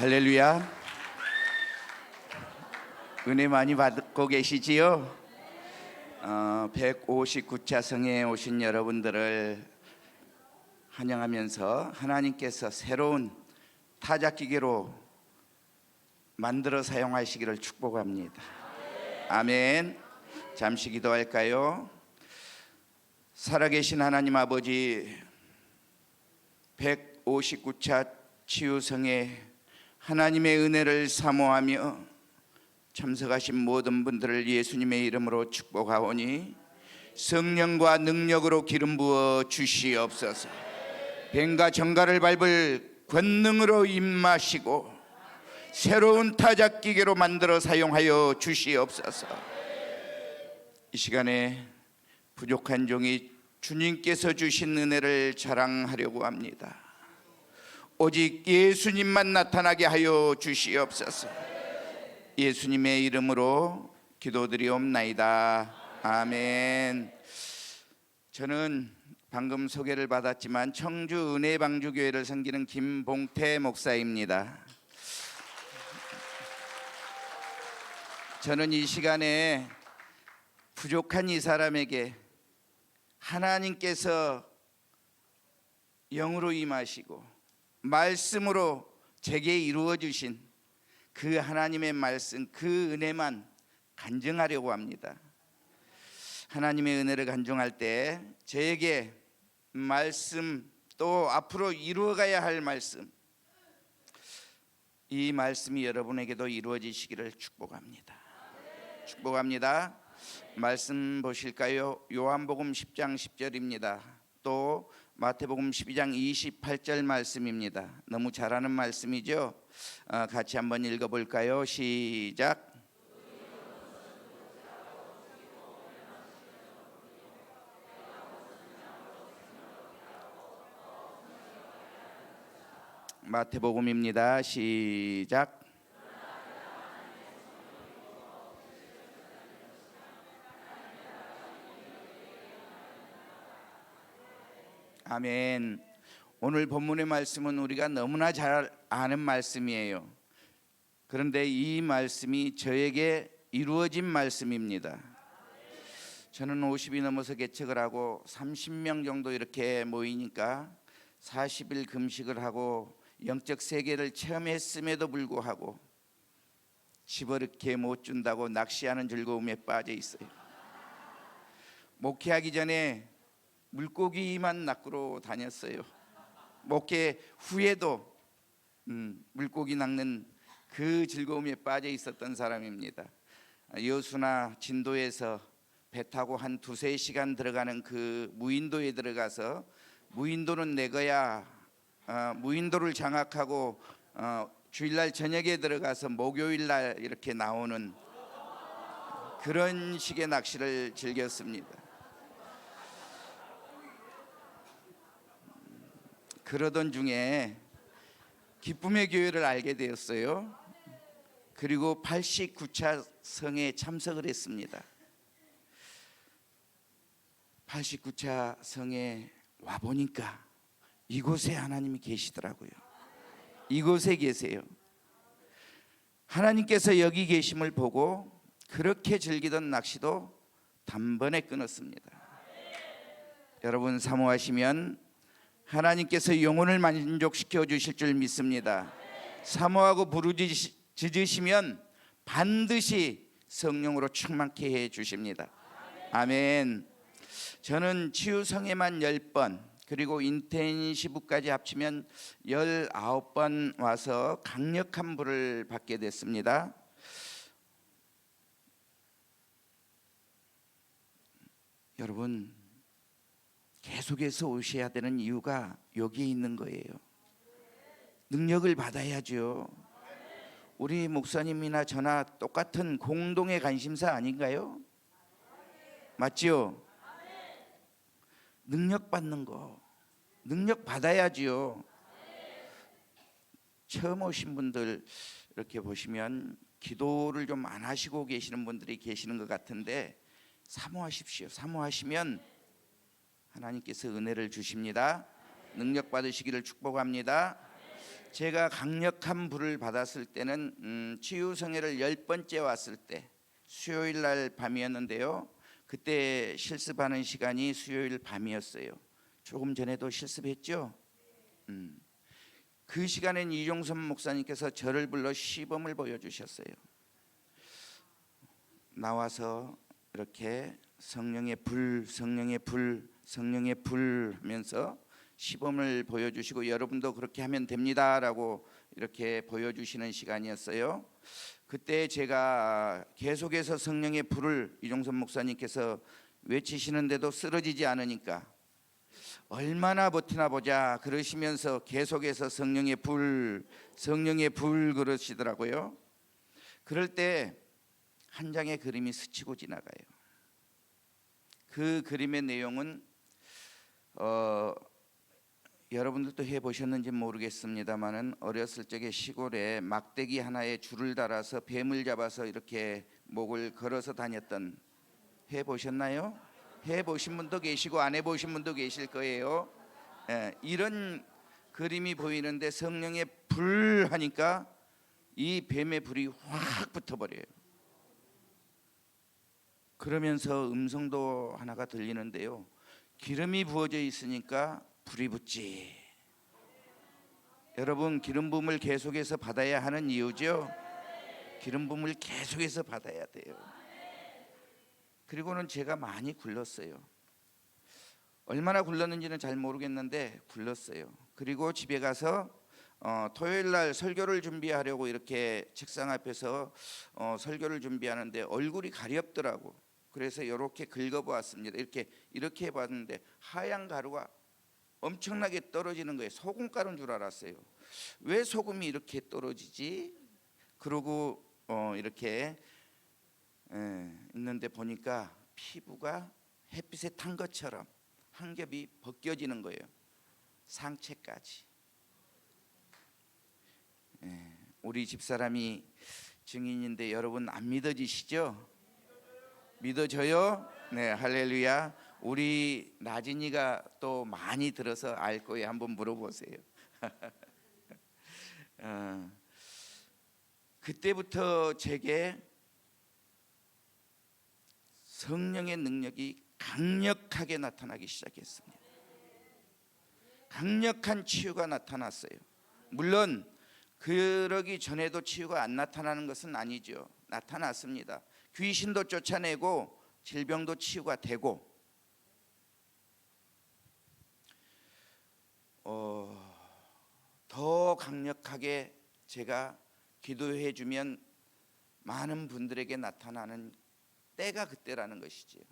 할렐루야. 은혜 많이 받고 계시지요? 159차 성에 오신 여러분들을 환영하면서 하나님께서 새로운 타작기계로 만들어 사용하시기를 축복합니다. 아멘. 잠시 기도할까요? 살아계신 하나님 아버지, 159차 치유성에 하나님의 은혜를 사모하며 참석하신 모든 분들을 예수님의 이름으로 축복하오니 성령과 능력으로 기름 부어 주시옵소서. 뱀과 정갈을 밟을 권능으로 임마시고 새로운 타작기계로 만들어 사용하여 주시옵소서. 이 시간에 부족한 종이 주님께서 주신 은혜를 자랑하려고 합니다. 오직 예수님만 나타나게 하여 주시옵소서. 예수님의 이름으로 기도드리옵나이다. 아멘. 저는 방금 소개를 받았지만 청주 은혜방주교회를 섬기는 김봉태 목사입니다. 저는 이 시간에 부족한 이 사람에게 하나님께서 영으로 임하시고 말씀으로 제게 이루어 주신 그 하나님의 말씀, 그 은혜만 간증하려고 합니다. 하나님의 은혜를 간증할 때 저에게 말씀, 또 앞으로 이루어가야 할 말씀, 이 말씀이 여러분에게도 이루어지시기를 축복합니다. 축복합니다. 말씀 보실까요? 요한복음 10장 10절입니다. 또 마태복음 12장 28절 말씀입니다. 너무 잘하는 말씀이죠? 같이 한번 읽어볼까요? 시작. 마태복음입니다. 시작. 아멘. 오늘 본문의 말씀은 우리가 너무나 잘 아는 말씀이에요. 그런데 이 말씀이 저에게 이루어진 말씀입니다. 저는 50이 넘어서 개척을 하고 30명 정도 이렇게 모이니까 40일 금식을 하고 영적 세계를 체험했음에도 불구하고 집어넣게 못 준다고 낚시하는 즐거움에 빠져 있어요. 목회하기 전에 물고기만 낚으러 다녔어요. 목회 후에도 물고기 낚는 그 즐거움에 빠져 있었던 사람입니다. 여수나 진도에서 배 타고 한 2-3시간 들어가는 그 무인도에 들어가서 무인도는 내 거야, 무인도를 장악하고 주일날 저녁에 들어가서 목요일날 이렇게 나오는 그런 식의 낚시를 즐겼습니다. 그러던 중에 기쁨의 교회를 알게 되었어요. 그리고 89차 성에 참석을 했습니다. 89차 성에 와보니까 이곳에 하나님이 계시더라고요. 이곳에 계세요. 하나님께서 여기 계심을 보고 그렇게 즐기던 낚시도 단번에 끊었습니다. 여러분 사모하시면 하나님께서 영혼을 만족시켜 주실 줄 믿습니다. 사모하고 부르짖으시면 반드시 성령으로 충만케 해 주십니다. 아멘. 저는 치유성에만 10번 그리고 인텐시브까지 합치면 19번 와서 강력한 불을 받게 됐습니다. 여러분 계속해서 오셔야 되는 이유가 여기에 있는 거예요. 능력을 받아야죠. 우리 목사님이나 저나 똑같은 공동의 관심사 아닌가요? 맞죠? 능력 받는 거, 능력 받아야지요. 처음 오신 분들 이렇게 보시면 기도를 좀 안 하시고 계시는 분들이 계시는 것 같은데 사모하십시오. 사모하시면 하나님께서 은혜를 주십니다. 능력 받으시기를 축복합니다. 제가 강력한 불을 받았을 때는 치유성회를 10번째 왔을 때 수요일 날 밤이었는데요. 그때 실습하는 시간이 수요일 밤이었어요. 조금 전에도 실습했죠. 그 시간엔 이종선 목사님께서 저를 불러 시범을 보여주셨어요. 나와서 이렇게 성령의 불, 성령의 불, 성령의 불 하면서 시범을 보여주시고 여러분도 그렇게 하면 됩니다라고 이렇게 보여주시는 시간이었어요. 그때 제가 계속해서 성령의 불을 이종선 목사님께서 외치시는데도 쓰러지지 않으니까 얼마나 버티나 보자 그러시면서 계속해서 성령의 불, 성령의 불 그러시더라고요. 그럴 때 한 장의 그림이 스치고 지나가요. 그 그림의 내용은 여러분들도 해보셨는지 모르겠습니다만은 어렸을 적에 시골에 막대기 하나에 줄을 달아서 뱀을 잡아서 이렇게 목을 걸어서 다녔던, 해보셨나요? 해보신 분도 계시고 안 해보신 분도 계실 거예요. 이런 그림이 보이는데 성령의 불 하니까 이 뱀의 불이 확 붙어버려요. 그러면서 음성도 하나가 들리는데요. 기름이 부어져 있으니까 불이 붙지. 여러분, 기름 부음을 계속해서 받아야 하는 이유죠. 기름 부음을 계속해서 받아야 돼요. 그리고는 제가 많이 굴렀어요. 얼마나 굴렀는지는 잘 모르겠는데 굴렀어요. 그리고 집에 가서 토요일 날 설교를 준비하려고 이렇게 책상 앞에서 설교를 준비하는데 얼굴이 가렵더라고. 그래서 이렇게 긁어보았습니다. 이렇게 해봤는데 하얀 가루가 엄청나게 떨어지는 거예요. 소금가루인 줄 알았어요. 왜 소금이 이렇게 떨어지지? 그러고 이렇게 있는데 보니까 피부가 햇빛에 탄 것처럼 한 겹이 벗겨지는 거예요. 상체까지. 우리 집사람이 증인인데 여러분 안 믿어지시죠? 믿어져요? 네, 할렐루야. 우리 나진이가 또 많이 들어서 알 거예요. 한번 물어보세요. 그때부터 제게 성령의 능력이 강력하게 나타나기 시작했습니다. 강력한 치유가 나타났어요. 물론 그러기 전에도 치유가 안 나타나는 것은 아니죠. 나타났습니다. 귀신도 쫓아내고 질병도 치유가 되고 더 강력하게 제가 기도해 주면 많은 분들에게 나타나는 때가 그때라는 것이지요.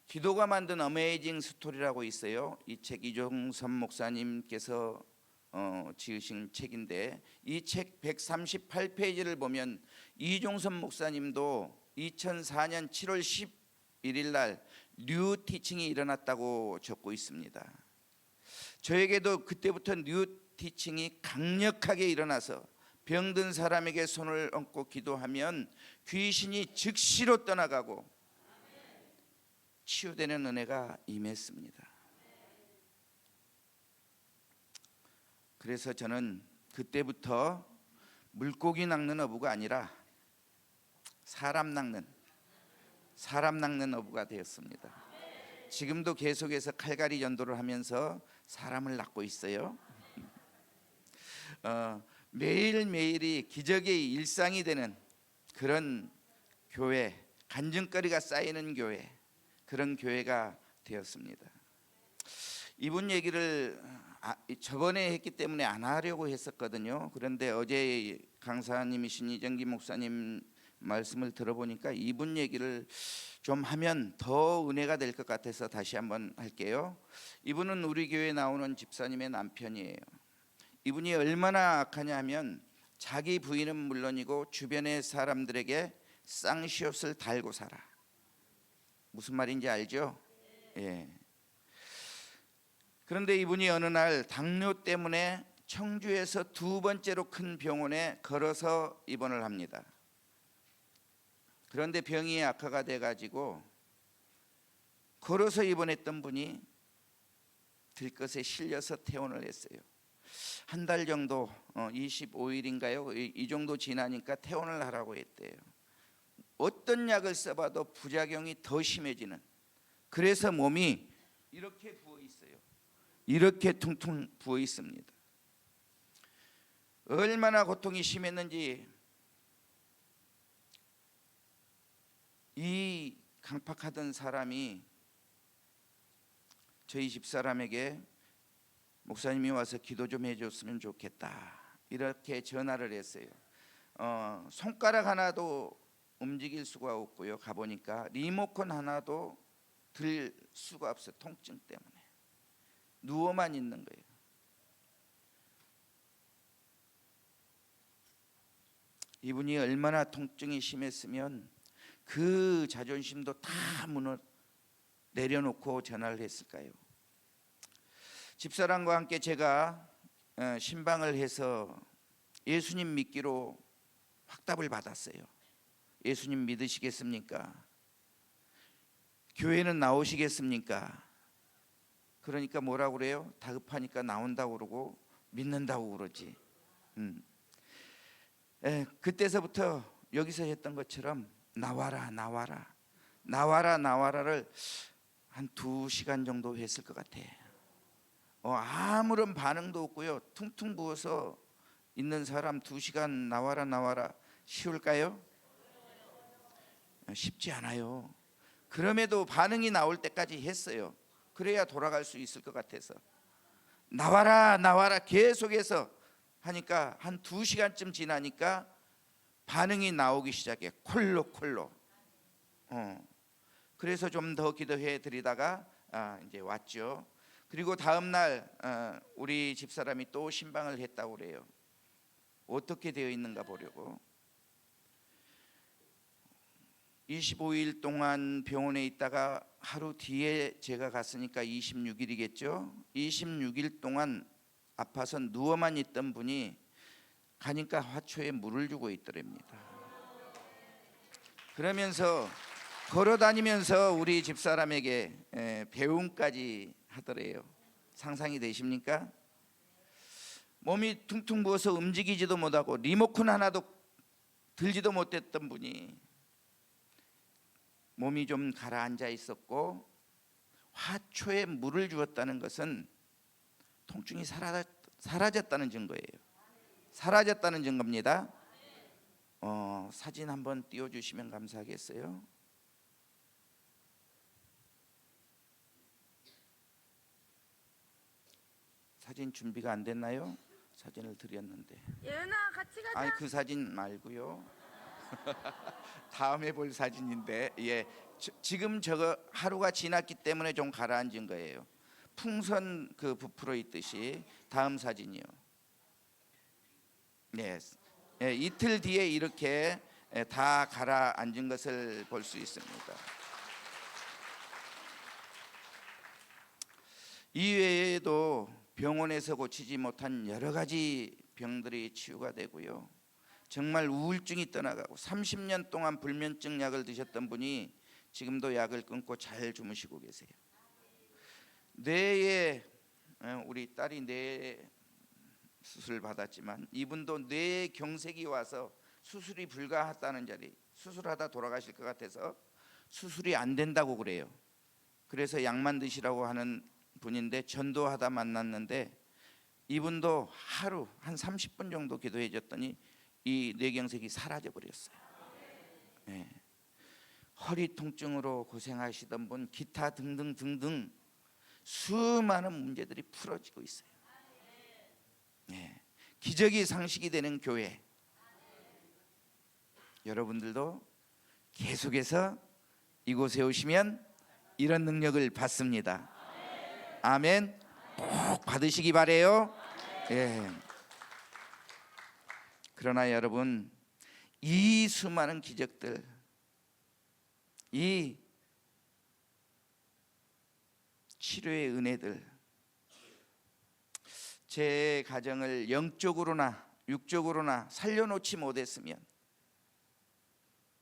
기도가 만든 어메이징 스토리라고 있어요. 이 책 이종선 목사님께서 지으신 책인데 이 책 138페이지를 보면 이종선 목사님도 2004년 7월 11일 날 뉴 티칭이 일어났다고 적고 있습니다. 저에게도 그때부터 뉴 티칭이 강력하게 일어나서 병든 사람에게 손을 얹고 기도하면 귀신이 즉시로 떠나가고 치유되는 은혜가 임했습니다. 그래서 저는 그때부터 물고기 낚는 어부가 아니라 사람 낚는 어부가 되었습니다. 지금도 계속해서 칼갈이 전도를 하면서 사람을 낚고 있어요. 매일매일이 기적의 일상이 되는 그런 교회, 간증거리가 쌓이는 교회, 그런 교회가 되었습니다. 이분 얘기를 저번에 했기 때문에 안 하려고 했었거든요. 그런데 어제 강사님이신 이정기 목사님 말씀을 들어보니까 이분 얘기를 좀 하면 더 은혜가 될 것 같아서 다시 한번 할게요. 이분은 우리 교회에 나오는 집사님의 남편이에요. 이분이 얼마나 악하냐 하면 자기 부인은 물론이고 주변의 사람들에게 쌍시옷을 달고 살아. 무슨 말인지 알죠? 예. 그런데 이분이 어느 날 당뇨 때문에 청주에서 두 번째로 큰 병원에 걸어서 입원을 합니다. 그런데 병이 악화가 돼가지고 걸어서 입원했던 분이 들것에 실려서 퇴원을 했어요. 한 달 정도 25일인가요? 이 정도 지나니까 퇴원을 하라고 했대요. 어떤 약을 써봐도 부작용이 더 심해지는, 그래서 몸이 이렇게 부어 있어요. 이렇게 퉁퉁 부어 있습니다. 얼마나 고통이 심했는지 이 강팍하던 사람이 저희 집사람에게 목사님이 와서 기도 좀 해줬으면 좋겠다 이렇게 전화를 했어요. 손가락 하나도 움직일 수가 없고요. 가보니까 리모컨 하나도 들 수가 없어요. 통증 때문에 누워만 있는 거예요. 이분이 얼마나 통증이 심했으면 그 자존심도 다 내려놓고 전화를 했을까요? 집사람과 함께 제가 신방을 해서 예수님 믿기로 확답을 받았어요. 예수님 믿으시겠습니까? 교회는 나오시겠습니까? 그러니까 뭐라고 그래요? 다급하니까 나온다고 그러고 믿는다고 그러지. 그때서부터 여기서 했던 것처럼 나와라 나와라 나와라 나와라를 한 2시간 정도 했을 것 같아. 아무런 반응도 없고요. 퉁퉁 부어서 있는 사람 2시간 나와라 나와라 쉬울까요? 쉽지 않아요. 그럼에도 반응이 나올 때까지 했어요. 그래야 돌아갈 수 있을 것 같아서 나와라 나와라 계속해서 하니까 한 2시간쯤 지나니까 반응이 나오기 시작해. 콜로. 그래서 좀 더 기도해 드리다가 이제 왔죠. 그리고 다음 날 우리 집사람이 또 신방을 했다고 그래요. 어떻게 되어 있는가 보려고. 25일 동안 병원에 있다가 하루 뒤에 제가 갔으니까 26일이겠죠. 26일 동안 아파서 누워만 있던 분이 가니까 화초에 물을 주고 있더랍니다. 그러면서 걸어다니면서 우리 집사람에게 배움까지 하더래요. 상상이 되십니까? 몸이 퉁퉁 부어서 움직이지도 못하고 리모컨 하나도 들지도 못했던 분이 몸이 좀 가라앉아 있었고 화초에 물을 주었다는 것은 통증이 사라졌다는 증거예요. 사라졌다는 증거입니다. 사진 한번 띄워주시면 감사하겠어요. 사진 준비가 안 됐나요? 사진을 드렸는데. 예은아 같이 가자. 아니 그 사진 말고요. 다음에 볼 사진인데, 지금 저거 하루가 지났기 때문에 좀 가라앉은 거예요. 풍선 그 부풀어 있듯이. 다음 사진이요. 이틀 뒤에 이렇게 다 가라앉은 것을 볼 수 있습니다. 이외에도 병원에서 고치지 못한 여러 가지 병들이 치유가 되고요. 정말 우울증이 떠나가고 30년 동안 불면증 약을 드셨던 분이 지금도 약을 끊고 잘 주무시고 계세요. 뇌에 우리 딸이 뇌 수술을 받았지만 이분도 뇌 경색이 와서 수술이 불가하다는 자리, 수술하다 돌아가실 것 같아서 수술이 안 된다고 그래요. 그래서 약만 드시라고 하는 분인데 전도하다 만났는데 이분도 하루 한 30분 정도 기도해 줬더니 이 뇌경색이 사라져 버렸어요. 허리 통증으로 고생하시던 분, 기타 등등 수많은 문제들이 풀어지고 있어요. 기적이 상식이 되는 교회. 여러분들도 계속해서 이곳에 오시면 이런 능력을 받습니다. 아멘. 꼭 받으시기 바래요. 그러나 여러분, 이 수많은 기적들, 이 치료의 은혜들, 제 가정을 영적으로나 육적으로나 살려놓지 못했으면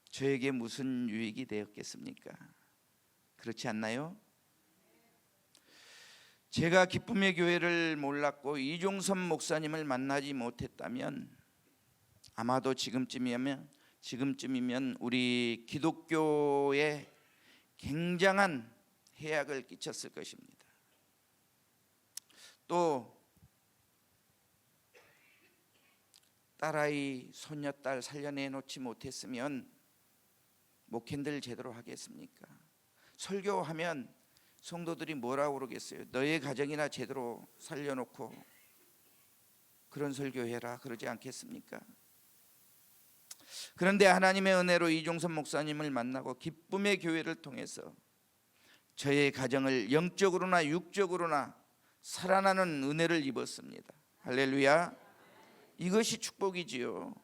저에게 무슨 유익이 되었겠습니까? 그렇지 않나요? 제가 기쁨의 교회를 몰랐고 이종섭 목사님을 만나지 못했다면 아마도 지금쯤이면 우리 기독교에 굉장한 해악을 끼쳤을 것입니다. 또 딸아이 손녀딸 살려내놓지 못했으면 목회들 제대로 하겠습니까? 설교하면 성도들이 뭐라고 그러겠어요? 너의 가정이나 제대로 살려놓고 그런 설교해라 그러지 않겠습니까? 그런데 하나님의 은혜로 이종섭 목사님을 만나고 기쁨의 교회를 통해서 저의 가정을 영적으로나 육적으로나 살아나는 은혜를 입었습니다. 할렐루야. 이것이 축복이지요.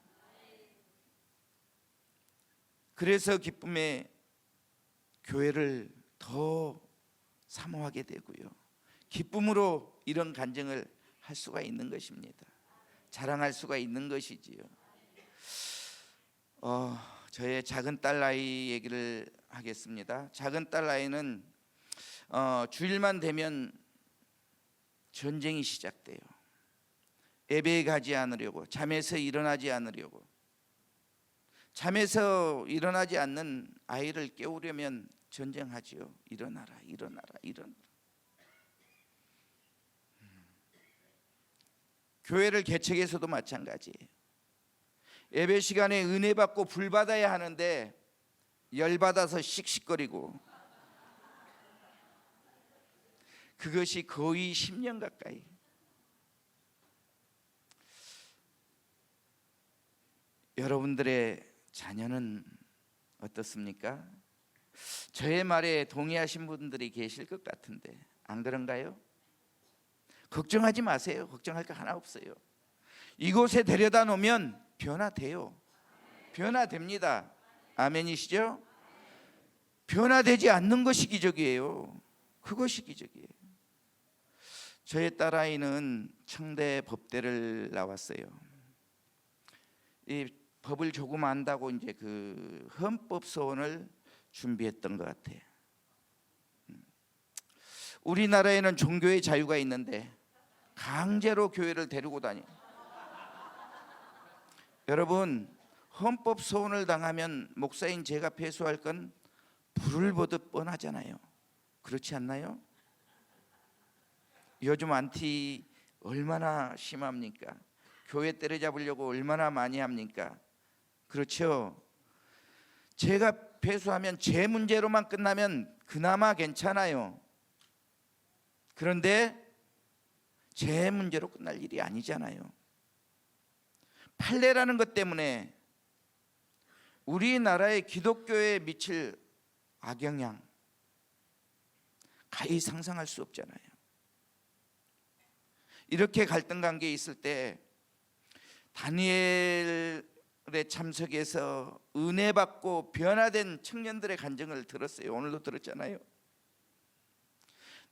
그래서 기쁨의 교회를 더 사모하게 되고요, 기쁨으로 이런 간증을 할 수가 있는 것입니다. 자랑할 수가 있는 것이지요. 저의 작은 딸 아이 얘기를 하겠습니다. 작은 딸 아이는 주일만 되면 전쟁이 시작돼요. 예배에 가지 않으려고, 잠에서 일어나지 않으려고. 잠에서 일어나지 않는 아이를 깨우려면 전쟁하지요. 일어나라, 일어나라, 일어나라. 교회를 개척해서도 마찬가지예요. 예배 시간에 은혜 받고 불 받아야 하는데 열 받아서 씩씩거리고, 그것이 거의 10년 가까이. 여러분들의 자녀는 어떻습니까? 저의 말에 동의하신 분들이 계실 것 같은데 안 그런가요? 걱정하지 마세요. 걱정할 거 하나 없어요. 이곳에 데려다 놓으면 변화돼요. 변화됩니다. 아멘이시죠? 변화되지 않는 것이 기적이에요. 그것이 기적이에요. 저의 딸아이는 청대 법대를 나왔어요. 이 법을 조금 안다고 이제 그 헌법 소원을 준비했던 것 같아요. 우리나라에는 종교의 자유가 있는데 강제로 교회를 데리고 다니. 여러분, 헌법 소원을 당하면 목사인 제가 패소할 건 불을 보듯 뻔하잖아요. 그렇지 않나요? 요즘 안티 얼마나 심합니까? 교회 때려잡으려고 얼마나 많이 합니까? 그렇죠? 제가 패소하면 제 문제로만 끝나면 그나마 괜찮아요. 그런데 제 문제로 끝날 일이 아니잖아요. 판례라는 것 때문에 우리나라의 기독교에 미칠 악영향 가히 상상할 수 없잖아요. 이렇게 갈등 관계에 있을 때 다니엘의 참석에서 은혜 받고 변화된 청년들의 간증을 들었어요. 오늘도 들었잖아요.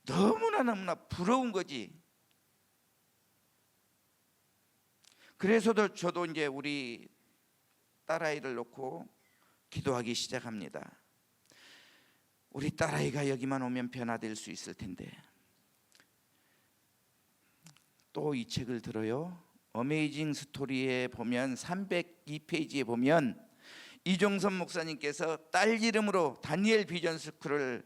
너무나 부러운 거지. 그래서도 저도 이제 우리 딸아이를 놓고 기도하기 시작합니다. 우리 딸아이가 여기만 오면 변화될 수 있을 텐데. 또 이 책을 들어요. 어메이징 스토리에 보면 302페이지에 보면 이종섭 목사님께서 딸 이름으로 다니엘 비전 스쿨을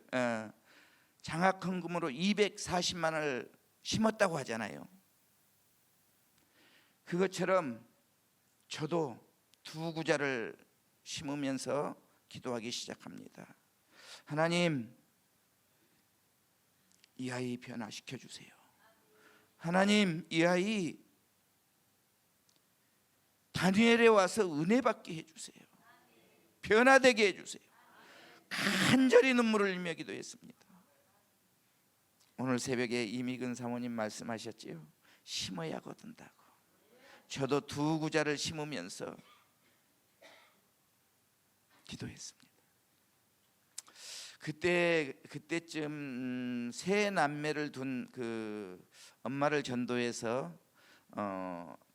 장학 헌금으로 240만 원을 심었다고 하잖아요. 그것처럼 저도 두 구자를 심으면서 기도하기 시작합니다. 하나님, 이 아이 변화시켜 주세요. 하나님, 이 아이 다니엘에 와서 은혜 받게 해주세요. 변화되게 해주세요. 간절히 눈물을 흘리며 기도했습니다. 오늘 새벽에 이미근 사모님 말씀하셨지요. 심어야 거둔다고. 저도 두 구자를 심으면서 기도했습니다. 그때쯤 세 남매를 둔 그 엄마를 전도해서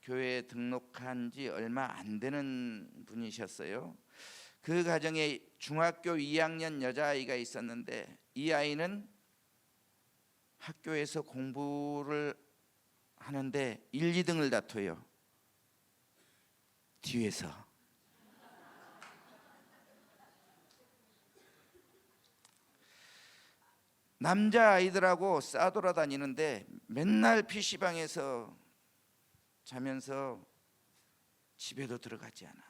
교회에 등록한 지 얼마 안 되는 분이셨어요. 그 가정에 중학교 2학년 여자아이가 있었는데 이 아이는 학교에서 공부를 하는데 1, 2등을 다퉈요. 뒤에서. 남자 아이들하고 싸돌아다니는데 맨날 PC방에서 자면서 집에도 들어가지 않아.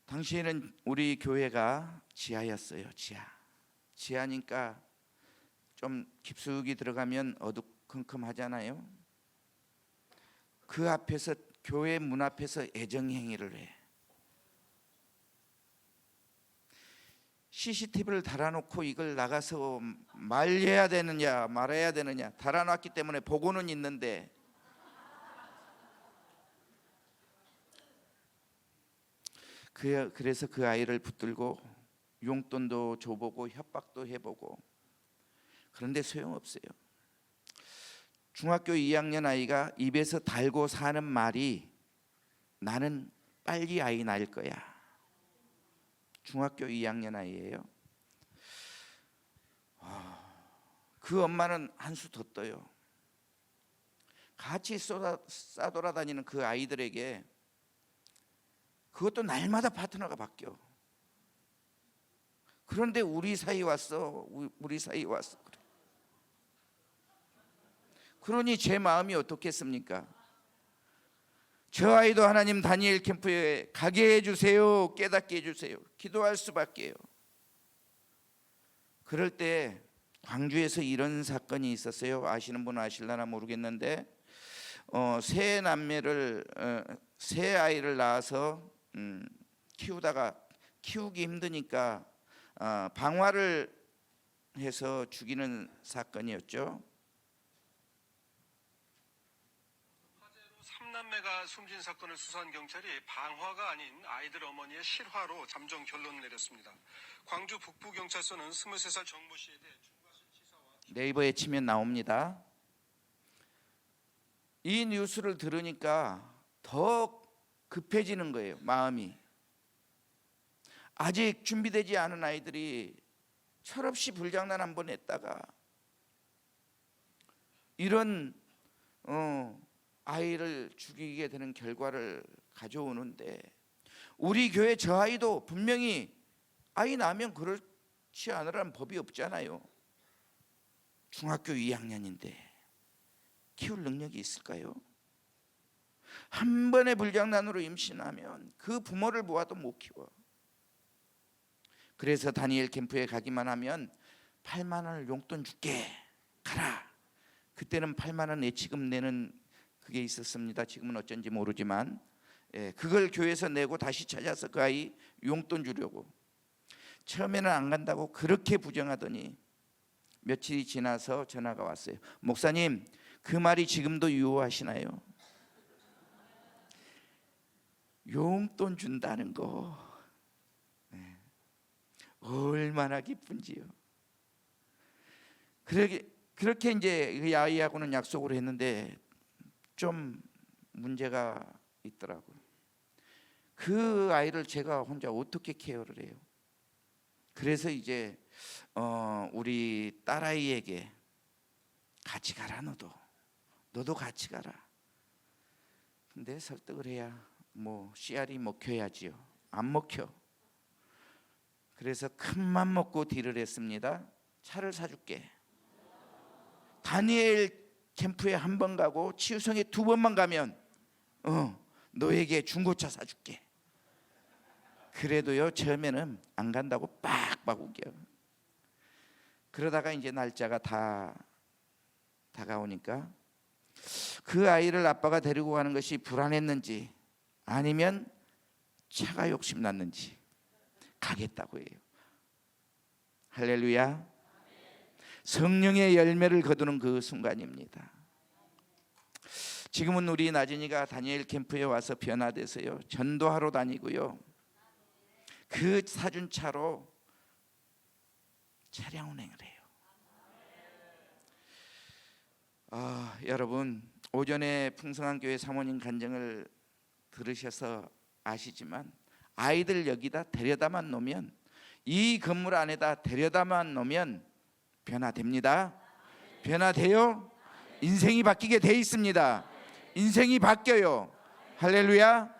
당시에는 우리 교회가 지하였어요. 지하니까 좀 깊숙이 들어가면 어두컴컴하잖아요. 그 앞에서, 교회 문 앞에서 애정행위를 해. CCTV를 달아놓고 이걸 나가서 말해야 되느냐 말아야 되느냐, 달아놨기 때문에 보고는 있는데 그래서 그 아이를 붙들고 용돈도 줘보고 협박도 해보고, 그런데 소용없어요. 중학교 2학년 아이가 입에서 달고 사는 말이 나는 빨리 아이 낳을 거야. 중학교 2학년 아이예요. 그 엄마는 한 수 더 떠요. 같이 싸돌아다니는 그 아이들에게 그것도 날마다 파트너가 바뀌어. 그런데 우리 사이 왔어. 그래. 그러니 제 마음이 어떻겠습니까? 저 아이도 하나님 다니엘 캠프에 가게 해주세요. 깨닫게 해주세요. 기도할 수밖에요. 그럴 때 광주에서 이런 사건이 있었어요. 아시는 분은 아실려나 모르겠는데 세 아이를 낳아서 키우다가 키우기 힘드니까 방화를 해서 죽이는 사건이었죠. 화재로 3남매가 숨진 사건을 수사한 경찰이 방화가 아닌 아이들 어머니의 실화로 잠정 결론을 내렸습니다. 광주 북부경찰서는 23살 정모 씨에 대해 중과실치사와 네이버에 치면 나옵니다. 이 뉴스를 들으니까 더 급해지는 거예요. 마음이. 아직 준비되지 않은 아이들이 철없이 불장난 한번 했다가 이런 아이를 죽이게 되는 결과를 가져오는데, 우리 교회 저 아이도 분명히 아이 낳으면 그렇지 않으라는 법이 없잖아요. 중학교 2학년인데 키울 능력이 있을까요? 한 번의 불장난으로 임신하면 그 부모를 모아도 못 키워. 그래서 다니엘 캠프에 가기만 하면 8만 원을 용돈 줄게, 가라. 그때는 8만 원 예치금 내는 그게 있었습니다. 지금은 어쩐지 모르지만 그걸 교회에서 내고 다시 찾아서 그 아이 용돈 주려고. 처음에는 안 간다고 그렇게 부정하더니 며칠이 지나서 전화가 왔어요. 목사님, 그 말이 지금도 유효하시나요? 용돈 준다는 거 얼마나 기쁜지요. 그렇게 이제 그 아이하고는 약속을 했는데 좀 문제가 있더라고요. 그 아이를 제가 혼자 어떻게 케어를 해요? 그래서 이제 우리 딸아이에게 같이 가라, 너도 같이 가라. 근데 설득을 해야 씨알이 먹혀야지요. 안 먹혀. 그래서 큰맘 먹고 딜을 했습니다. 차를 사줄게. 다니엘 캠프에 한 번 가고 치유성에 2번만 가면 너에게 중고차 사줄게. 그래도요, 처음에는 안 간다고 빡빡 우겨. 그러다가 이제 날짜가 다 다가오니까 그 아이를 아빠가 데리고 가는 것이 불안했는지 아니면 차가 욕심났는지 가겠다고 해요. 할렐루야. 성령의 열매를 거두는 그 순간입니다. 지금은 우리 나진이가 다니엘 캠프에 와서 변화돼서요, 전도하러 다니고요, 그 사준 차로 차량 운행을 해요. 여러분, 오전에 풍성한 교회 사모님 간증을 들으셔서 아시지만 아이들 여기다 데려다만 놓으면, 이 건물 안에다 데려다만 놓으면 변화됩니다. 변화돼요. 인생이 바뀌게 돼 있습니다. 인생이 바뀌어요. 할렐루야.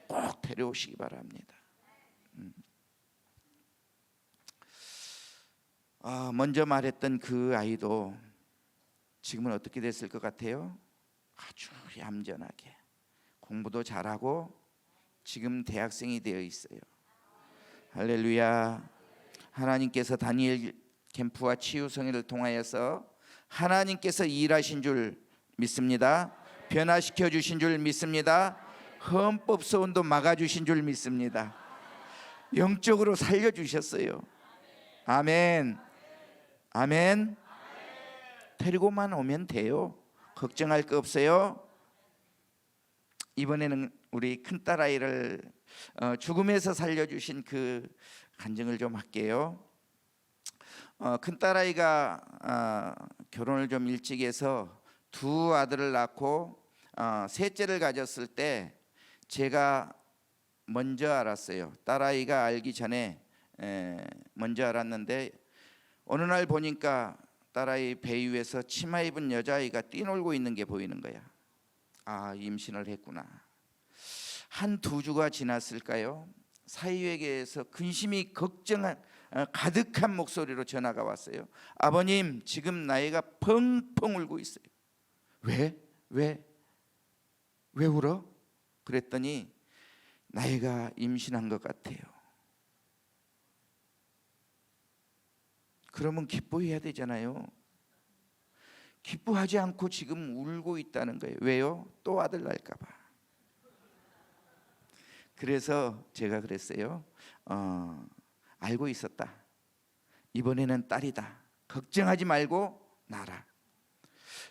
꼭 데려오시기 바랍니다. 먼저 말했던 그 아이도 지금은 어떻게 됐을 것 같아요? 아주 얌전하게 공부도 잘하고 지금 대학생이 되어 있어요. 할렐루야. 하나님께서 다니엘 캠프와 치유성회를 통하여서 하나님께서 일하신 줄 믿습니다. 변화시켜 주신 줄 믿습니다. 헌법 소원도 막아주신 줄 믿습니다. 영적으로 살려주셨어요. 아멘. 아멘. 데리고만 오면 돼요. 걱정할 거 없어요. 이번에는 우리 큰딸아이를 죽음에서 살려주신 그 간증을 좀 할게요. 큰딸아이가 결혼을 좀 일찍 해서 두 아들을 낳고 셋째를 가졌을 때 제가 먼저 알았어요. 딸아이가 알기 전에 먼저 알았는데 어느 날 보니까 딸아이 배 위에서 치마 입은 여자아이가 뛰놀고 있는 게 보이는 거야. 임신을 했구나. 한 두 주가 지났을까요? 사위에게서 근심이 걱정한 가득한 목소리로 전화가 왔어요. 아버님, 지금 나이가 펑펑 울고 있어요. 왜 울어? 그랬더니 나이가 임신한 것 같아요. 그러면 기뻐해야 되잖아요. 기뻐하지 않고 지금 울고 있다는 거예요. 왜요? 또 아들 날까 봐. 그래서 제가 그랬어요. 알고 있었다. 이번에는 딸이다. 걱정하지 말고 낳아라.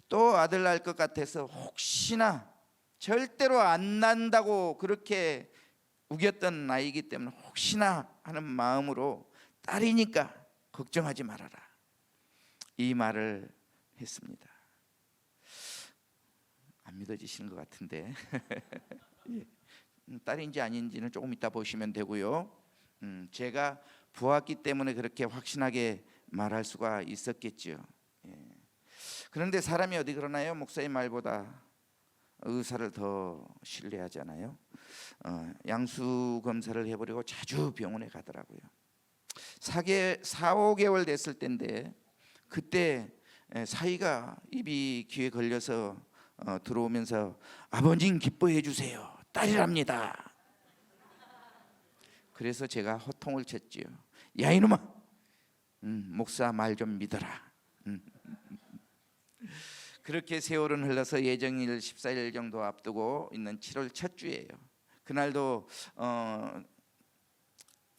또 아들 날 것 같아서 혹시나 절대로 안 난다고 그렇게 우겼던 나이기 때문에 혹시나 하는 마음으로 딸이니까 걱정하지 말아라. 이 말을 했습니다. 안 믿어지시는 것 같은데 딸인지 아닌지는 조금 이따 보시면 되고요. 제가 보았기 때문에 그렇게 확신하게 말할 수가 있었겠죠. 그런데 사람이 어디 그러나요? 목사의 말보다 의사를 더 신뢰하잖아요. 양수 검사를 해보려고 자주 병원에 가더라고요. 4-5개월 됐을 때인데 그때 사위가 입이 귀에 걸려서 들어오면서 아버님 기뻐해 주세요. 딸이랍니다. 그래서 제가 호통을 쳤지요. 야 이놈아, 목사 말 좀 믿어라. 그렇게 세월은 흘러서 예정일 14일 정도 앞두고 있는 7월 첫 주예요. 그날도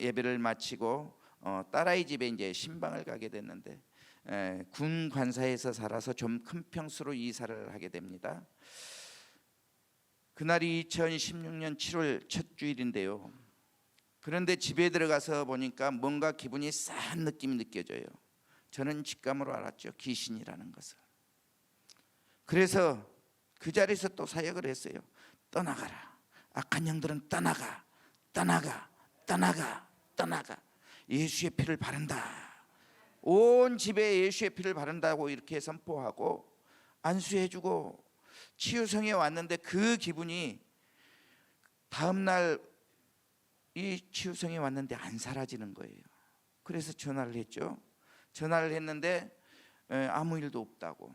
예배를 마치고 딸아이 집에 이제 신방을 가게 됐는데 군 관사에서 살아서 좀 큰 평수로 이사를 하게 됩니다. 그날이 2016년 7월 첫 주일인데요. 그런데 집에 들어가서 보니까 뭔가 기분이 싼 느낌이 느껴져요. 저는 직감으로 알았죠. 귀신이라는 것을. 그래서 그 자리에서 또 사역을 했어요. 떠나가라. 악한 영들은 떠나가. 예수의 피를 바른다. 온 집에 예수의 피를 바른다고 이렇게 선포하고 안수해주고 치유성에 왔는데 그 기분이 다음 날 이 치유성에 왔는데 안 사라지는 거예요. 그래서 전화를 했죠. 전화를 했는데 아무 일도 없다고.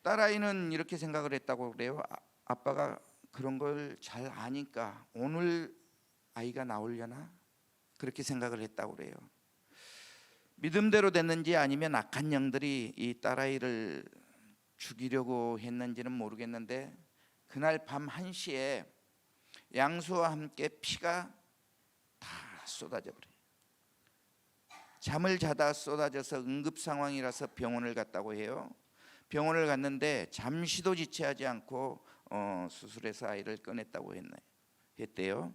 딸아이는 이렇게 생각을 했다고 그래요. 아빠가 그런 걸 잘 아니까 오늘 아이가 나오려나? 그렇게 생각을 했다고 그래요. 믿음대로 됐는지 아니면 악한 영들이 이 딸아이를 죽이려고 했는지는 모르겠는데 그날 밤 1시에 양수와 함께 피가 다 쏟아져 버려요. 잠을 자다 쏟아져서 응급 상황이라서 병원을 갔다고 해요. 병원을 갔는데 잠시도 지체하지 않고 수술해서 아이를 꺼냈다고 했대요.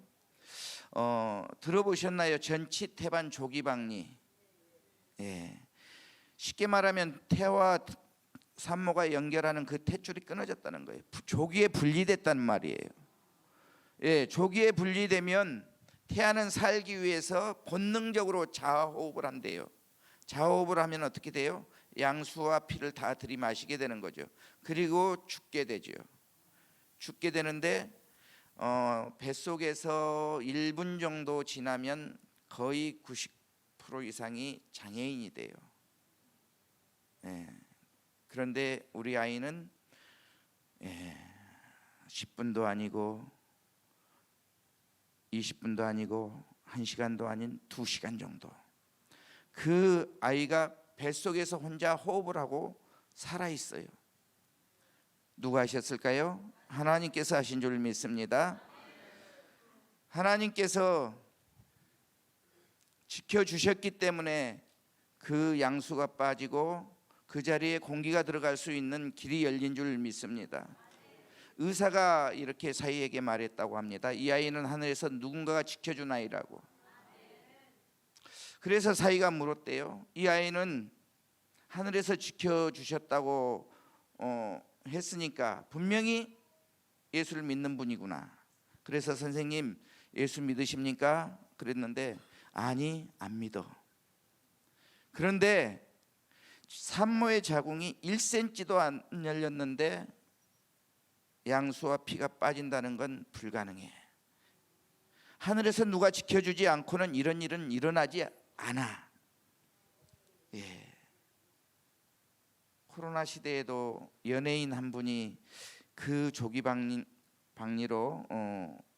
들어보셨나요? 전치태반 조기박리. 쉽게 말하면 태와 산모가 연결하는 그 탯줄이 끊어졌다는 거예요. 조기에 분리됐다는 말이에요. 조기에 분리되면 태아는 살기 위해서 본능적으로 자아호흡을 한대요. 자아호흡을 하면 어떻게 돼요? 양수와 피를 다 들이마시게 되는 거죠. 그리고 죽게 되죠. 죽게 되는데 뱃속에서 1분 정도 지나면 거의 90% 이상이 장애인이 돼요. 그런데 우리 아이는 10분도 아니고 20분도 아니고 1시간도 아닌 2시간 정도, 그 아이가 뱃속에서 혼자 호흡을 하고 살아 있어요. 누가 하셨을까요? 하나님께서 하신 줄 믿습니다. 하나님께서 지켜주셨기 때문에 그 양수가 빠지고 그 자리에 공기가 들어갈 수 있는 길이 열린 줄 믿습니다. 의사가 이렇게 사이에게 말했다고 합니다. 이 아이는 하늘에서 누군가가 지켜준 아이라고. 그래서 사이가 물었대요. 이 아이는 하늘에서 지켜주셨다고 했으니까 분명히 예수를 믿는 분이구나. 그래서 선생님, 예수 믿으십니까? 그랬는데 아니, 안 믿어. 그런데 산모의 자궁이 1cm도 안 열렸는데 양수와 피가 빠진다는 건 불가능해. 하늘에서 누가 지켜주지 않고는 이런 일은 일어나지 않아. 코로나 시대에도 연예인 한 분이 그 조기 방리로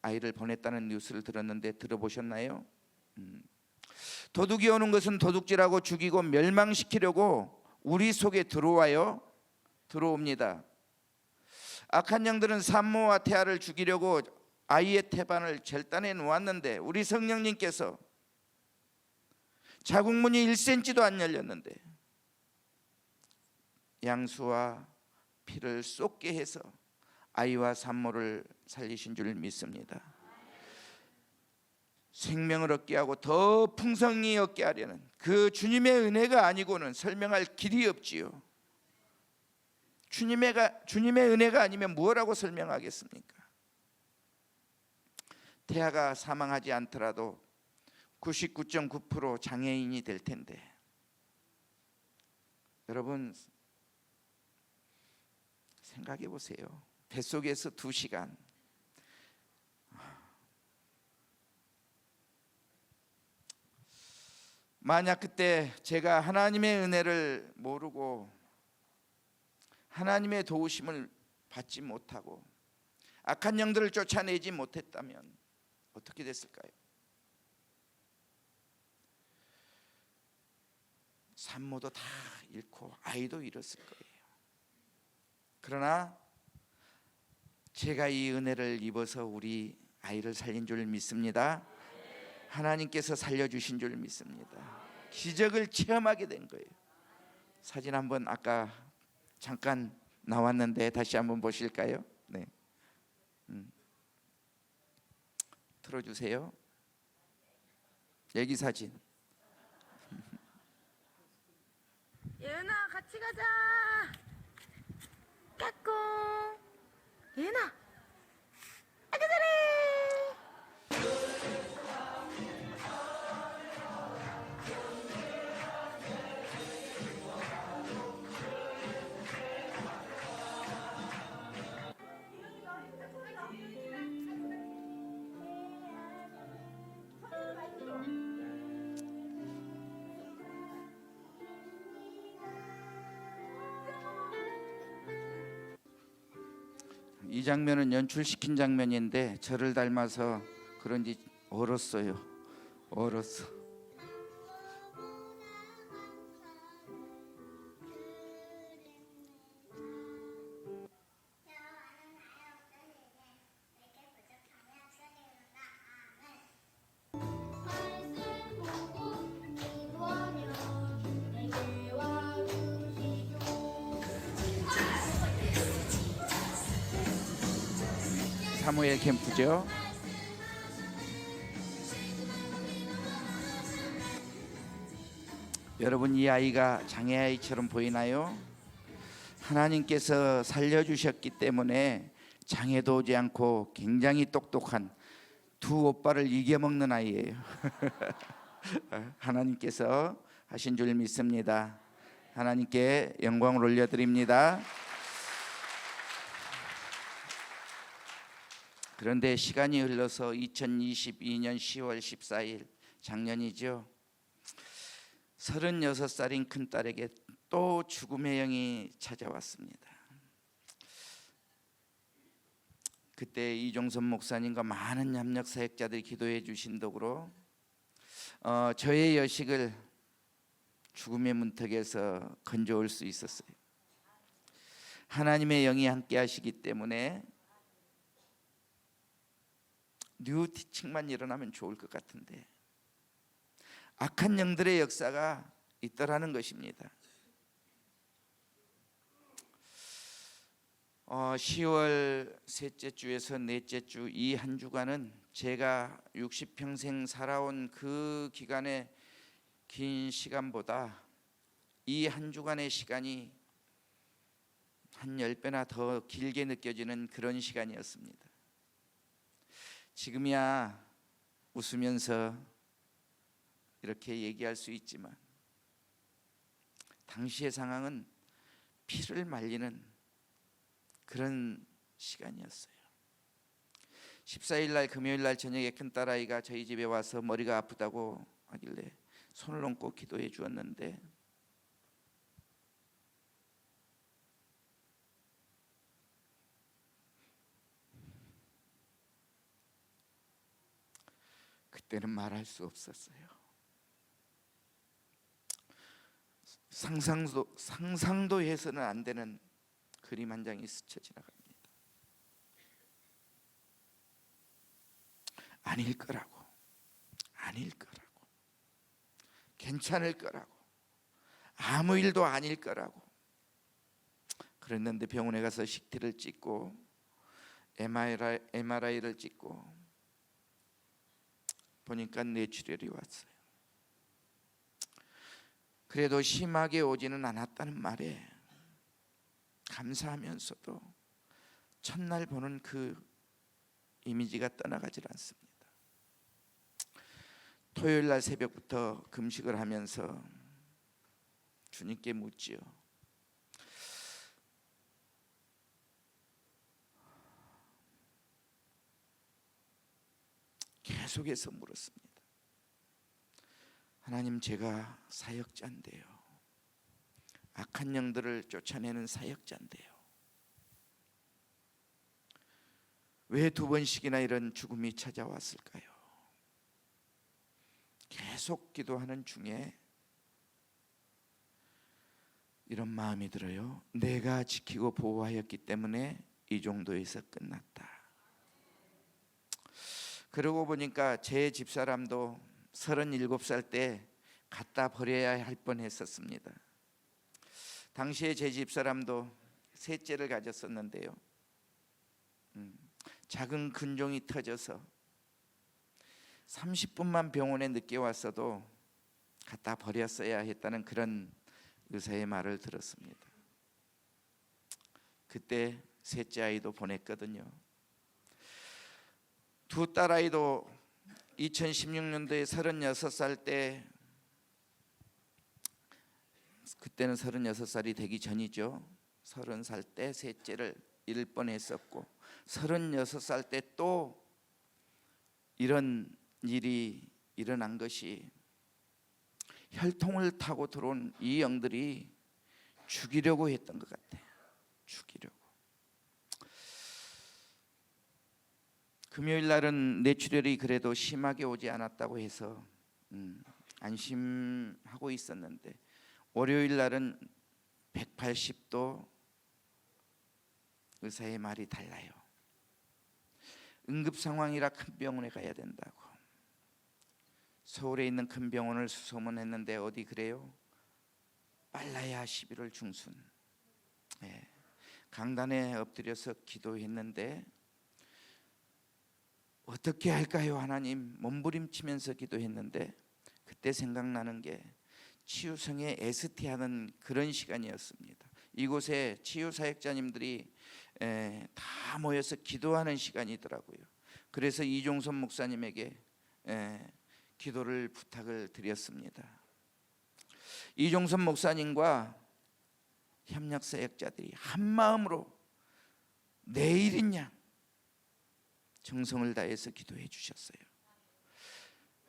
아이를 보냈다는 뉴스를 들었는데 들어보셨나요? 도둑이 오는 것은 도둑질하고 죽이고 멸망시키려고 우리 속에 들어옵니다. 악한 영들은 산모와 태아를 죽이려고 아이의 태반을 절단해 놓았는데 우리 성령님께서 자궁문이 1cm도 안 열렸는데 양수와 피를 쏟게 해서 아이와 산모를 살리신 줄 믿습니다. 생명을 얻게 하고 더 풍성히 얻게 하려는 그 주님의 은혜가 아니고는 설명할 길이 없지요. 주님의 은혜가 아니면 무엇라고 설명하겠습니까? 태아가 사망하지 않더라도 99.9% 장애인이 될 텐데, 여러분 생각해 보세요. 뱃속에서 2시간, 만약 그때 제가 하나님의 은혜를 모르고 하나님의 도우심을 받지 못하고 악한 영들을 쫓아내지 못했다면 어떻게 됐을까요? 산모도 다 잃고 아이도 잃었을 거예요. 그러나 제가 이 은혜를 입어서 우리 아이를 살린 줄 믿습니다. 하나님께서 살려주신 줄 믿습니다. 기적을 체험하게 된 거예요. 사진 한번 아까 잠깐 나왔는데 다시 한번 보실까요? 네, 틀어주세요. 여기 사진. 예은아, 같이 가자. 까꿍. 예은아, 아가 잘해. 이 장면은 연출시킨 장면인데 저를 닮아서 그런지 얼었어요. 얼었어. 사무엘 캠프죠. 여러분, 이 아이가 장애아이처럼 보이나요? 하나님께서 살려주셨기 때문에 장애도 오지 않고 굉장히 똑똑한 두 오빠를 이겨먹는 아이예요. 하나님께서 하신 줄 믿습니다. 하나님께 영광을 올려드립니다. 그런데 시간이 흘러서 2022년 10월 14일 작년이죠. 36살인 큰딸에게 또 죽음의 영이 찾아왔습니다. 그때 이종선 목사님과 많은 협력 사역자들이 기도해 주신 덕으로 저의 여식을 죽음의 문턱에서 건져올 수 있었어요. 하나님의 영이 함께 하시기 때문에 뉴 티칭만 일어나면 좋을 것 같은데 악한 영들의 역사가 있더라는 것입니다. 10월 셋째 주에서 넷째 주 이 한 주간은 제가 60평생 살아온 그 기간의 긴 시간보다 이 한 주간의 시간이 한 10배나 더 길게 느껴지는 그런 시간이었습니다. 지금이야 웃으면서 이렇게 얘기할 수 있지만 당시의 상황은 피를 말리는 그런 시간이었어요. 14일 날 금요일 날 저녁에 큰딸아이가 저희 집에 와서 머리가 아프다고 하길래 손을 얹고 기도해 주었는데 그때는 말할 수 없었어요. 상상도 해서는 안 되는 그림 한 장이 스쳐 지나갑니다. 아닐 거라고, 괜찮을 거라고, 아무 일도 아닐 거라고 그랬는데 병원에 가서 CT를 찍고 MRI를 찍고 보니까 뇌출혈이 왔어요. 그래도 심하게 오지는 않았다는 말에 감사하면서도 첫날 보는 그 이미지가 떠나가질 않습니다. 토요일 날 새벽부터 금식을 하면서 주님께 묻지요. 계속해서 물었습니다. 하나님, 제가 사역자인데요. 악한 영들을 쫓아내는 사역자인데요. 왜 두 번씩이나 이런 죽음이 찾아왔을까요? 계속 기도하는 중에 이런 마음이 들어요. 내가 지키고 보호하였기 때문에 이 정도에서 끝났다. 그러고 보니까 제 집사람도 37살 때 갖다 버려야 할 뻔했었습니다. 당시에 제 집사람도 셋째를 가졌었는데요. 작은 근종이 터져서 30분만 병원에 늦게 왔어도 갖다 버렸어야 했다는 그런 의사의 말을 들었습니다. 그때 셋째 아이도 보냈거든요. 두 딸아이도 2016년도에 36살 때, 그때는 36살이 되기 전이죠. 30살 때 셋째를 잃을 뻔했었고 36살 때 또 이런 일이 일어난 것이 혈통을 타고 들어온 이 영들이 죽이려고 했던 것 같아요. 죽이려고. 금요일 날은 뇌출혈이 그래도 심하게 오지 않았다고 해서 안심하고 있었는데 월요일 날은 180도 의사의 말이 달라요. 응급 상황이라 큰 병원에 가야 된다고. 서울에 있는 큰 병원을 수소문했는데 어디 그래요? 빨라야 11월 중순. 강단에 엎드려서 기도했는데 어떻게 할까요 하나님? 몸부림치면서 기도했는데 그때 생각나는 게 치유성에 ST하는 그런 시간이었습니다. 이곳에 치유사역자님들이 다 모여서 기도하는 시간이더라고요. 그래서 이종선 목사님에게 기도를 부탁을 드렸습니다. 이종선 목사님과 협력 사역자들이 한 마음으로 내일인 양 정성을 다해서 기도해 주셨어요.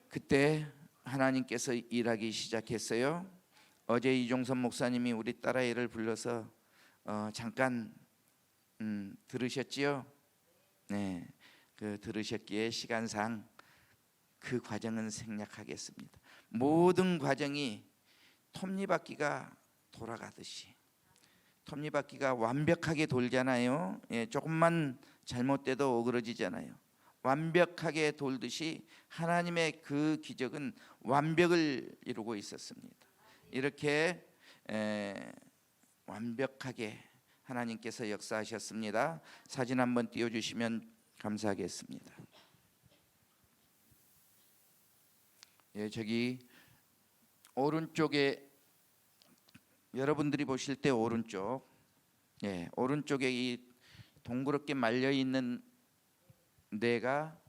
그때 하나님께서 일하기 시작했어요. 어제 이종선 목사님이 우리 딸아이를 불러서 잠깐 들으셨지요? 네, 그 들으셨기에 시간상 그 과정은 생략하겠습니다. 모든 과정이 톱니바퀴가 돌아가듯이, 톱니바퀴가 완벽하게 돌잖아요. 조금만 잘못돼도 오그러지잖아요. 완벽하게 돌듯이 하나님의 그 기적은 완벽을 이루고 있었습니다. 이렇게 완벽하게 하나님께서 역사하셨습니다. 사진 한번 띄워주시면 감사하겠습니다. 저기 오른쪽에 여러분들이 보실 때 오른쪽에 이 동그랗게 말려 있는 뇌가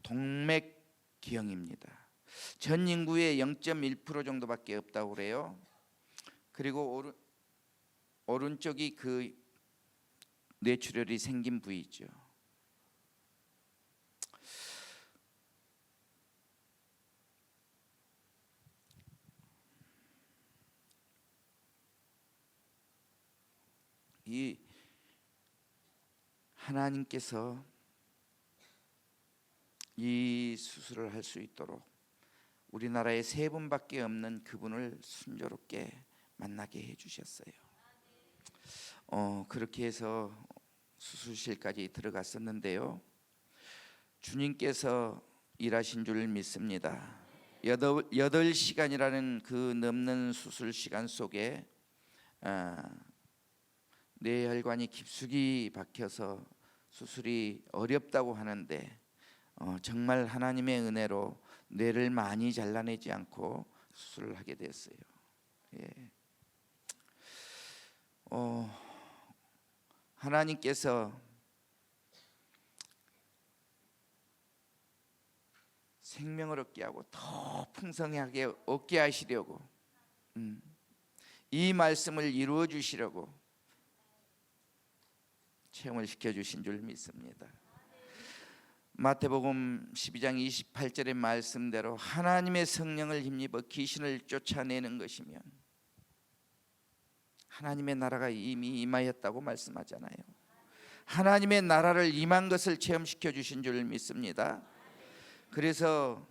동맥기형입니다. 전 인구의 0.1% 정도밖에 없다고 그래요. 그리고 오른쪽이 그 뇌출혈이 생긴 부위죠. 이 하나님께서 이 수술을 할 수 있도록 우리나라에 3분밖에 없는 그분을 순조롭게 만나게 해주셨어요. 그렇게 해서 수술실까지 들어갔었는데요. 주님께서 일하신 줄 믿습니다. 8시간이라는 그 넘는 수술 시간 속에 뇌혈관이 깊숙이 박혀서 수술이 어렵다고 하는데 정말 하나님의 은혜로 뇌를 많이 잘라내지 않고 수술을 하게 됐어요. 하나님께서 생명을 얻게 하고 더 풍성하게 얻게 하시려고 이 말씀을 이루어 주시려고 체험을 시켜주신 줄 믿습니다. 마태복음 12장 28절의 말씀대로 하나님의 성령을 힘입어 귀신을 쫓아내는 것이면 하나님의 나라가 이미 임하였다고 말씀하잖아요. 하나님의 나라를 임한 것을 체험시켜 주신 줄 믿습니다. 그래서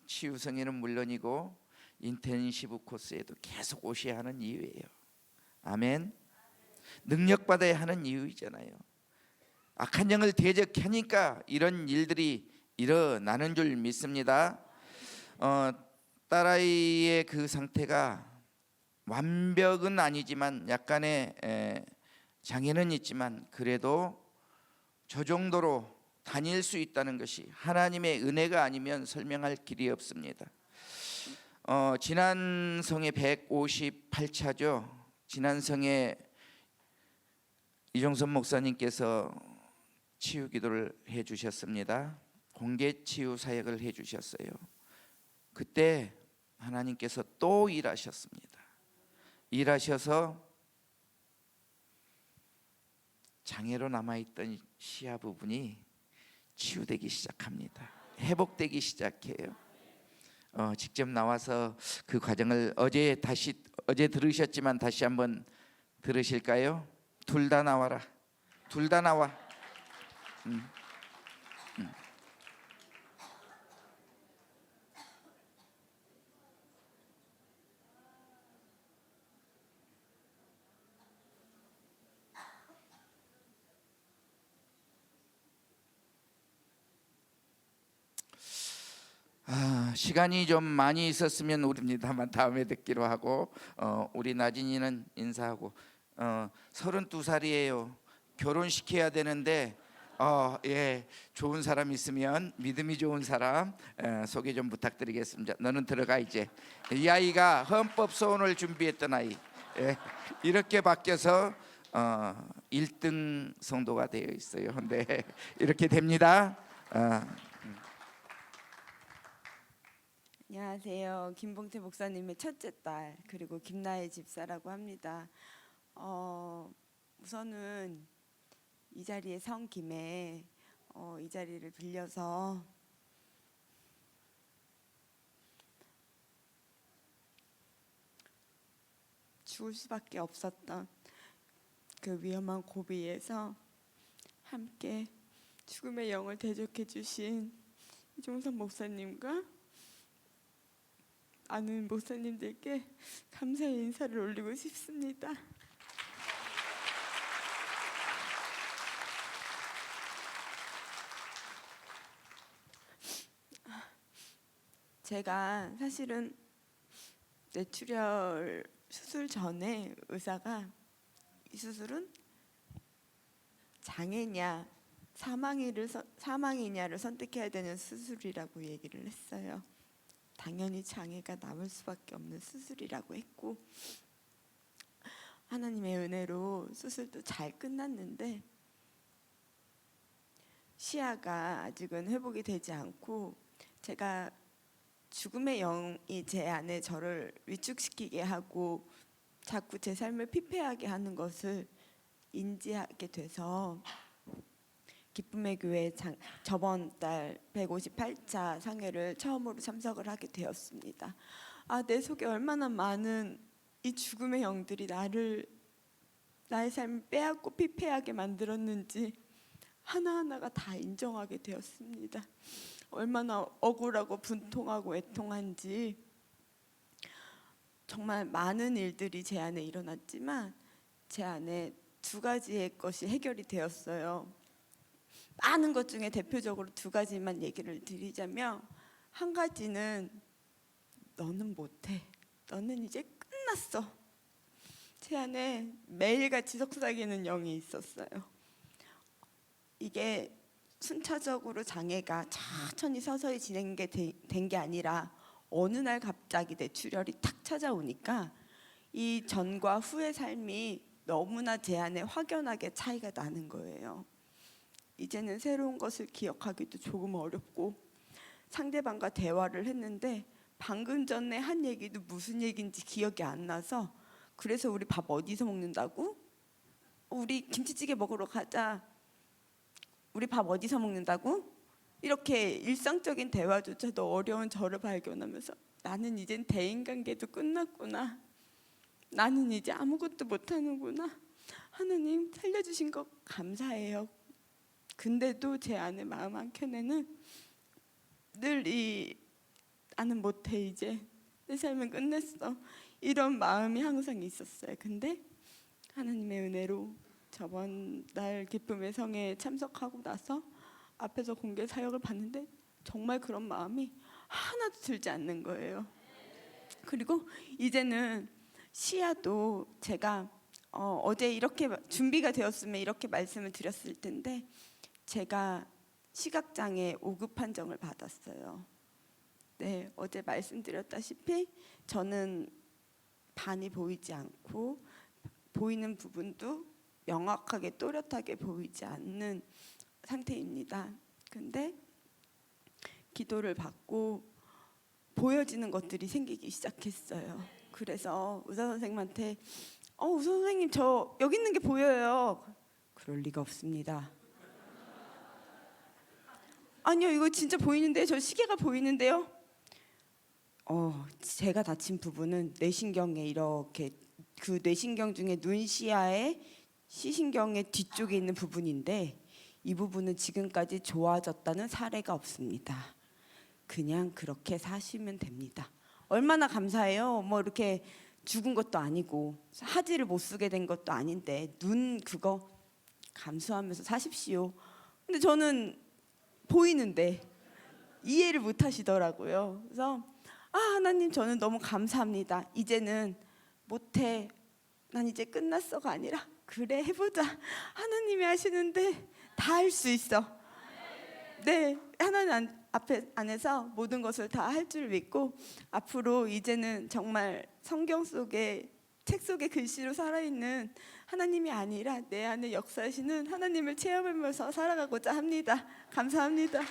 치유성에는 물론이고 인텐시브 코스에도 계속 오셔야 하는 이유예요. 아멘. 능력받아야 하는 이유이잖아요. 악한 영을 대적하니까 이런 일들이 일어나는 줄 믿습니다. 딸아이의 그 상태가 완벽은 아니지만 약간의 장애는 있지만 그래도 저 정도로 다닐 수 있다는 것이 하나님의 은혜가 아니면 설명할 길이 없습니다. 지난성에 158차죠. 지난성에 이종선 목사님께서 치유 기도를 해주셨습니다. 공개 치유 사역을 해주셨어요. 그때 하나님께서 또 일하셨습니다. 일하셔서 장애로 남아있던 시야 부분이 치유되기 시작합니다. 회복되기 시작해요. 직접 나와서 그 과정을 어제 들으셨지만 다시 한번 들으실까요? 둘 다 나와라. 둘 다 나와. 시간이 좀 많이 있었으면 우리입니다만 다음에 듣기로 하고 우리 나진이는 인사하고 32살이에요. 결혼시켜야 되는데 좋은 사람 있으면 믿음이 좋은 사람 소개 좀 부탁드리겠습니다. 너는 들어가 이제. 이 아이가 헌법 소원을 준비했던 아이. 이렇게 바뀌어서 1등 성도가 되어 있어요. 네, 이렇게 됩니다. 안녕하세요. 김봉태 목사님의 첫째 딸 그리고 김나혜 집사라고 합니다. 우선은 이 자리에 선 김에 이 자리를 빌려서 죽을 수밖에 없었던 그 위험한 고비에서 함께 죽음의 영을 대적해 주신 이종선 목사님과 아는 목사님들께 감사의 인사를 올리고 싶습니다. 제가 사실은 뇌출혈 수술 전에 의사가 이 수술은 장애냐 사망이냐를 선택해야 되는 수술이라고 얘기를 했어요. 당연히 장애가 남을 수밖에 없는 수술이라고 했고, 하나님의 은혜로 수술도 잘 끝났는데 시야가 아직은 회복이 되지 않고 제가 죽음의 영이 제 안에 저를 위축시키게 하고 자꾸 제 삶을 피폐하게 하는 것을 인지하게 돼서 기쁨의 교회 저번 달 158차 상회를 처음으로 참석을 하게 되었습니다. 내 속에 얼마나 많은 이 죽음의 영들이 나의 삶을 빼앗고 피폐하게 만들었는지 하나하나가 다 인정하게 되었습니다. 얼마나 억울하고 분통하고 애통한지. 정말 많은 일들이 제 안에 일어났지만 제 안에 두 가지의 것이 해결이 되었어요. 많은 것 중에 대표적으로 두 가지만 얘기를 드리자면, 한 가지는 너는 못해, 너는 이제 끝났어. 제 안에 매일같이 속삭이는 영이 있었어요. 이게 순차적으로 장애가 천천히 서서히 진행된 게 아니라 어느 날 갑자기 뇌출혈이 탁 찾아오니까 이 전과 후의 삶이 너무나 제 안에 확연하게 차이가 나는 거예요. 이제는 새로운 것을 기억하기도 조금 어렵고, 상대방과 대화를 했는데 방금 전에 한 얘기도 무슨 얘기인지 기억이 안 나서, 그래서 우리 밥 어디서 먹는다고? 우리 김치찌개 먹으러 가자. 우리 밥 어디서 먹는다고? 이렇게 일상적인 대화조차도 어려운 저를 발견하면서 나는 이젠 대인관계도 끝났구나. 나는 이제 아무것도 못하는구나. 하나님 살려주신 거 감사해요. 근데도 제 안에 마음 한켠에는 늘 나는 못해, 이제 내 삶은 끝냈어, 이런 마음이 항상 있었어요. 근데 하나님의 은혜로 저번 날 기쁨의 성에 참석하고 나서 앞에서 공개 사역을 봤는데 정말 그런 마음이 하나도 들지 않는 거예요. 그리고 이제는 시야도 제가 어제 이렇게 준비가 되었으면 이렇게 말씀을 드렸을 텐데, 제가 시각장애 5급 판정을 받았어요. 네, 어제 말씀드렸다시피 저는 반이 보이지 않고 보이는 부분도 명확하게 또렷하게 보이지 않는 상태입니다. 근데 기도를 받고 보여지는 것들이 생기기 시작했어요. 그래서 의사 선생님한테 의사 선생님, 저 여기 있는 게 보여요. 그럴 리가 없습니다. 아니요, 이거 진짜 보이는데, 저 시계가 보이는데요. 제가 다친 부분은 뇌신경에 이렇게 그 뇌신경 중에 눈시야의 시신경의 뒤쪽에 있는 부분인데, 이 부분은 지금까지 좋아졌다는 사례가 없습니다. 그냥 그렇게 사시면 됩니다. 얼마나 감사해요. 뭐 이렇게 죽은 것도 아니고 하지를 못 쓰게 된 것도 아닌데 눈 그거 감수하면서 사십시오. 근데 저는 보이는데 이해를 못 하시더라고요. 그래서 하나님, 저는 너무 감사합니다. 이제는 못해, 난 이제 끝났어가 아니라 그래, 해보자. 하나님이 하시는데 다 할 수 있어. 네, 하나님 안에서 모든 것을 다 할 줄 믿고 앞으로 이제는 정말 성경 속에 책 속의 글씨로 살아있는 하나님이 아니라 내 안에 역사하시는 하나님을 체험하면서 살아가고자 합니다. 감사합니다.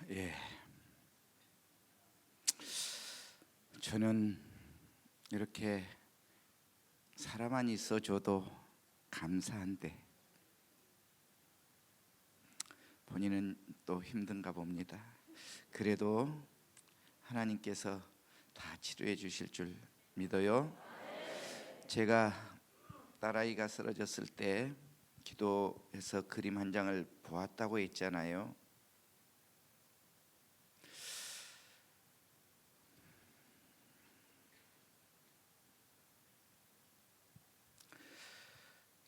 예. 저는 이렇게 사람만 있어줘도 감사한데 본인은 또 힘든가 봅니다. 그래도 하나님께서 다 치료해 주실 줄 믿어요. 제가 딸아이가 쓰러졌을 때 기도해서 그림 한 장을 보았다고 했잖아요.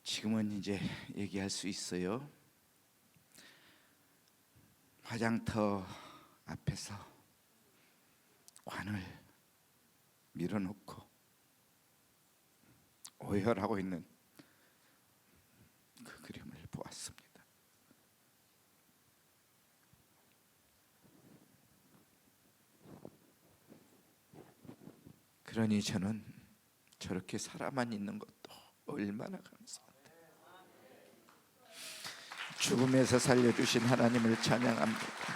지금은 이제 얘기할 수 있어요. 화장터 앞에서 관을 밀어놓고 오열하고 있는 그 그림을 보았습니다. 그러니 저는 저렇게 살아만 있는 것도 얼마나 감사한데, 죽음에서 살려주신 하나님을 찬양합니다.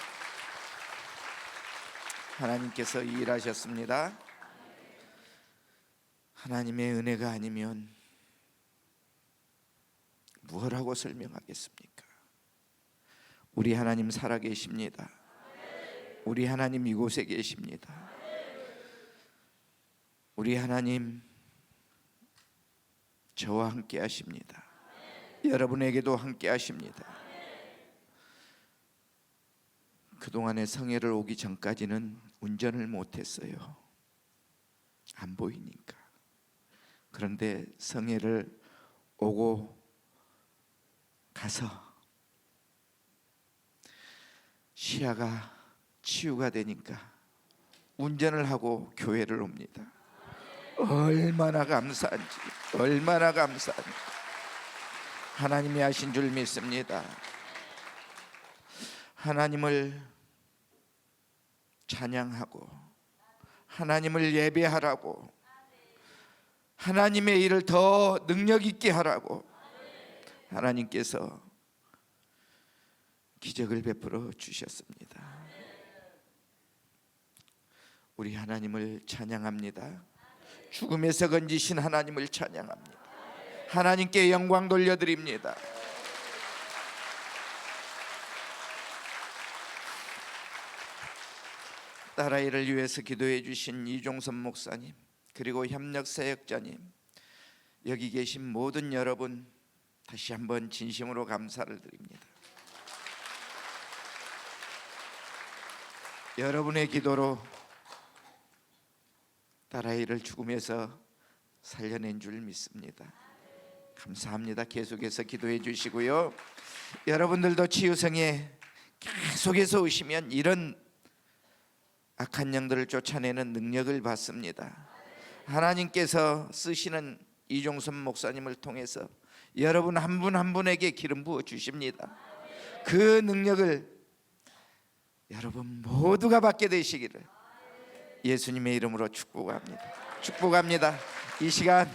하나님께서 일하셨습니다. 하나님의 은혜가 아니면 무엇라고 설명하겠습니까? 우리 하나님 살아계십니다. 우리 하나님 이곳에 계십니다. 우리 하나님 저와 함께 하십니다. 여러분에게도 함께 하십니다. 그동안에 성회를 오기 전까지는 운전을 못했어요. 안 보이니까. 그런데 성회를 오고 가서 시야가 치유가 되니까 운전을 하고 교회를 옵니다. 얼마나 감사한지, 얼마나 감사한지. 하나님이 하신 줄 믿습니다. 하나님을 찬양하고 하나님을 예배하라고, 하나님의 일을 더 능력 있게 하라고 하나님께서 기적을 베풀어 주셨습니다. 우리 하나님을 찬양합니다. 죽음에서 건지신 하나님을 찬양합니다. 하나님께 영광 돌려드립니다. 딸아이를 위해서 기도해 주신 이종선 목사님, 그리고 협력사역자님, 여기 계신 모든 여러분, 다시 한번 진심으로 감사를 드립니다. 여러분의 기도로 딸아이를 죽음에서 살려낸 줄 믿습니다. 감사합니다. 계속해서 기도해 주시고요. 여러분들도 치유성에 계속해서 오시면 이런 악한 영들을 쫓아내는 능력을 받습니다. 하나님께서 쓰시는 이종선 목사님을 통해서 여러분 한 분 한 분에게 기름 부어 주십니다. 그 능력을 여러분 모두가 받게 되시기를 예수님의 이름으로 축복합니다. 축복합니다. 이 시간